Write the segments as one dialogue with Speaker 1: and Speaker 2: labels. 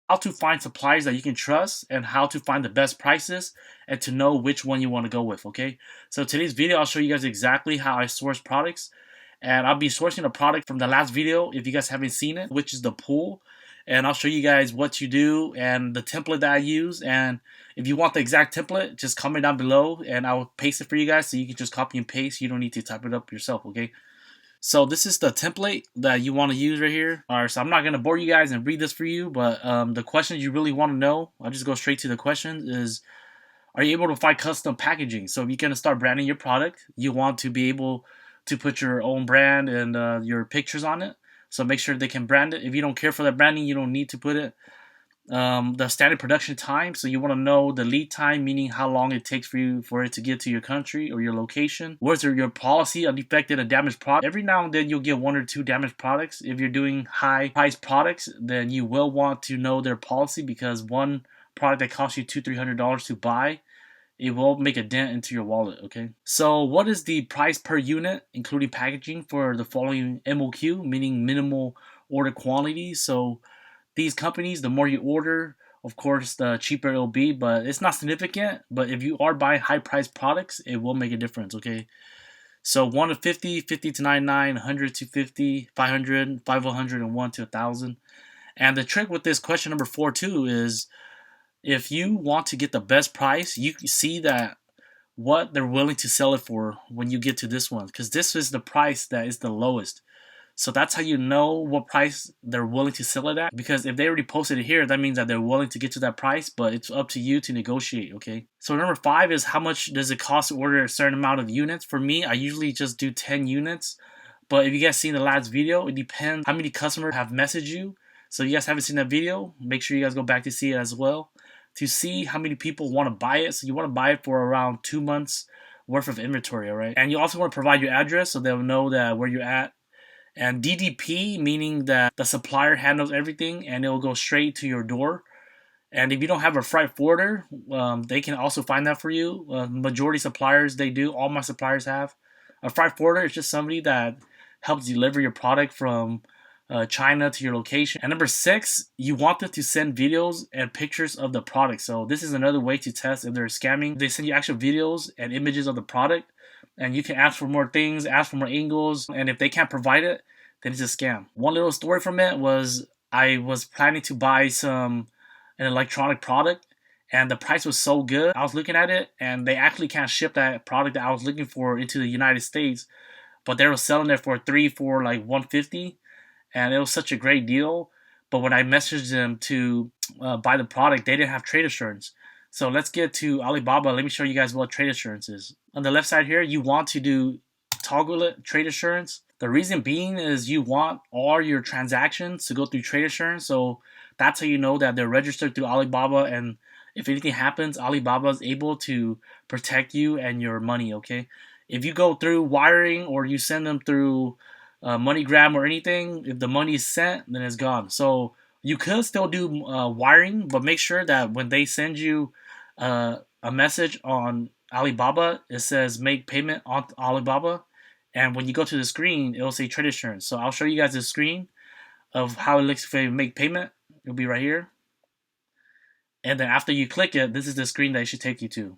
Speaker 1: how to find suppliers that you can trust and how to find the best prices and to know which one you want to go with, okay? So today's video, I'll show you guys exactly how I source products, and I'll be sourcing a product from the last video if you guys haven't seen it, which is the pool. And I'll show you guys what to do and the template that I use. And if you want the exact template, just comment down below and I'll paste it for you guys so you can just copy and paste. You don't need to type it up yourself, okay? So this is the template that you want to use right here. All right, so I'm not going to bore you guys and read this for you, but the questions you really want to know, I'll just go straight to the questions, is are you able to find custom packaging? So if you're going to start branding your product, you want to be able to put your own brand and your pictures on it. So make sure they can brand it. If you don't care for that branding, you don't need to put it. The standard production time, so you want to know the lead time, meaning how long it takes for it to get to your country or your location. What's your policy on defective and damaged product? Every now and then you'll get 1 or 2 damaged products. If you're doing high price products, then you will want to know their policy, because one product that costs you $200-300 to buy, it will make a dent into your wallet, okay? So what is the price per unit, including packaging, for the following MOQ, meaning minimal order quantity? So these companies, the more you order, of course, the cheaper it'll be, but it's not significant. But if you are buying high-priced products, it will make a difference, okay? So 1 to 50, 50 to 99, 100 to 50, 500, 500, and 1 to 1,000. And the trick with this question number 4 too is, if you want to get the best price, you can see that what they're willing to sell it for when you get to this one, because this is the price that is the lowest. So that's how you know what price they're willing to sell it at. Because if they already posted it here, that means that they're willing to get to that price, but it's up to you to negotiate, okay? So number 5 is, how much does it cost to order a certain amount of units? For me, I usually just do 10 units. But if you guys seen the last video, it depends how many customers have messaged you. So if you guys haven't seen that video, make sure you guys go back to see it as well, to see how many people want to buy it. So you want to buy it for around 2 months worth of inventory, all right? And you also want to provide your address so they'll know that where you're at. And DDP, meaning that the supplier handles everything and it will go straight to your door. And if you don't have a freight forwarder, they can also find that for you. Majority suppliers, they do. All my suppliers have. A freight forwarder is just somebody that helps deliver your product from China to your location. And number 6, you want them to send videos and pictures of the product. So this is another way to test if they're scamming. They send you actual videos and images of the product, and you can ask for more things, ask for more angles, and if they can't provide it, then it's a scam. One little story from it was, I was planning to buy an electronic product, and the price was so good. I was looking at it, and they actually can't ship that product that I was looking for into the United States, but they were selling it for like $150, and it was such a great deal. But when I messaged them to buy the product, they didn't have trade assurance. So let's get to Alibaba. Let me show you guys what trade assurance is. On the left side here, you want to do toggle it, trade assurance. The reason being is you want all your transactions to go through trade assurance. So that's how you know that they're registered through Alibaba, and if anything happens, Alibaba is able to protect you and your money, okay? If you go through wiring or you send them through MoneyGram or anything, if the money is sent, then it's gone. So you could still do wiring, but make sure that when they send you a message on Alibaba, it says make payment on Alibaba, and when you go to the screen, it will say trade assurance. So I'll show you guys the screen of how it looks if you make payment. It'll be right here, and then after you click it, this is the screen that it should take you to.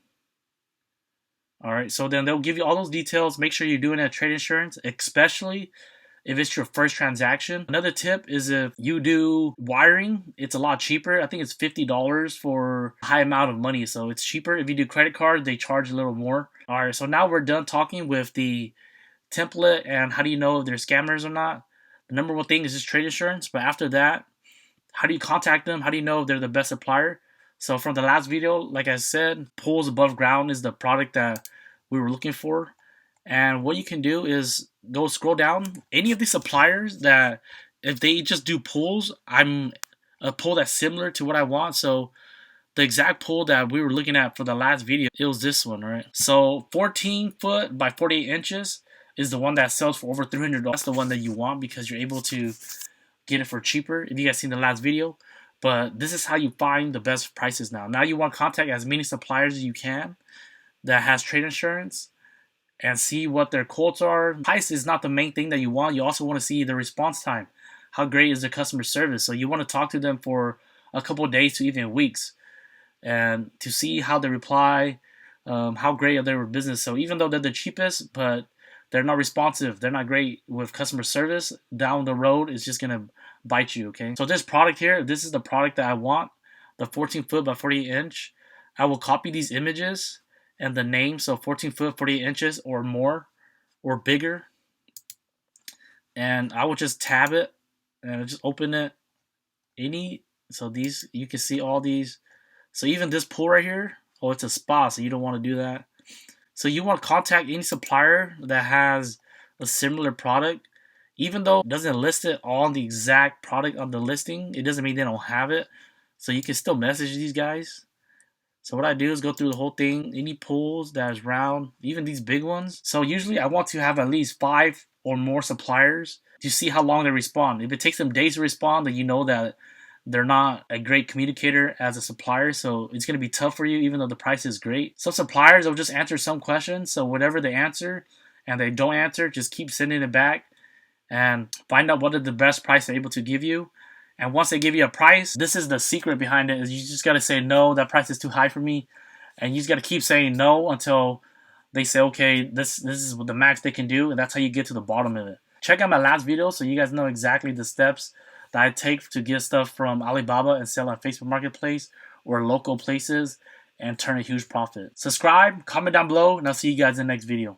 Speaker 1: All right, so then they'll give you all those details. Make sure you're doing a trade insurance, especially if it's your first transaction. Another tip is, if you do wiring, it's a lot cheaper. I think it's $50 for a high amount of money, so it's cheaper. If you do credit card, they charge a little more. All right, so now we're done talking with the template and how do you know if they're scammers or not. The number one thing is just trade insurance, but after that, how do you contact them? How do you know if they're the best supplier? So from the last video, like I said, pools above ground is the product that we were looking for. And what you can do is go scroll down. Any of these suppliers that, if they just do pools, I'm a pool that's similar to what I want. So the exact pool that we were looking at for the last video, it was this one, right? So 14 foot by 48 inches is the one that sells for over $300. That's the one that you want because you're able to get it for cheaper, if you guys seen the last video. But this is how you find the best prices now. Now you want to contact as many suppliers as you can that has trade insurance and see what their quotes are. Price is not the main thing that you want. You also want to see the response time. How great is the customer service? So you want to talk to them for a couple of days to even weeks, and to see how they reply, how great are their business. So even though they're the cheapest, but they're not responsive, they're not great with customer service, down the road it's just gonna bite you. Okay, so this product here, this is the product that I want, the 14 foot by 48 inch. I will copy these images and the name, so 14 foot 48 inches or more or bigger, and I will just tab it and just open it any. So these, you can see all these. So even this pool right here, oh, it's a spa, so you don't want to do that. So you want to contact any supplier that has a similar product. Even though it doesn't list it on the exact product on the listing, it doesn't mean they don't have it. So you can still message these guys. So what I do is go through the whole thing, any pools that is round, even these big ones. So usually I want to have at least 5 or more suppliers to see how long they respond. If it takes them days to respond, then you know that they're not a great communicator as a supplier, so it's going to be tough for you even though the price is great. Some suppliers will just answer some questions, so whatever they answer and they don't answer, just keep sending it back and find out what is the best price they're able to give you. And once they give you a price, this is the secret behind it, is you just got to say, no, that price is too high for me. And you just got to keep saying no until they say, okay, this is the max they can do. And that's how you get to the bottom of it. Check out my last video so you guys know exactly the steps that I take to get stuff from Alibaba and sell on Facebook Marketplace or local places and turn a huge profit. Subscribe, comment down below, and I'll see you guys in the next video.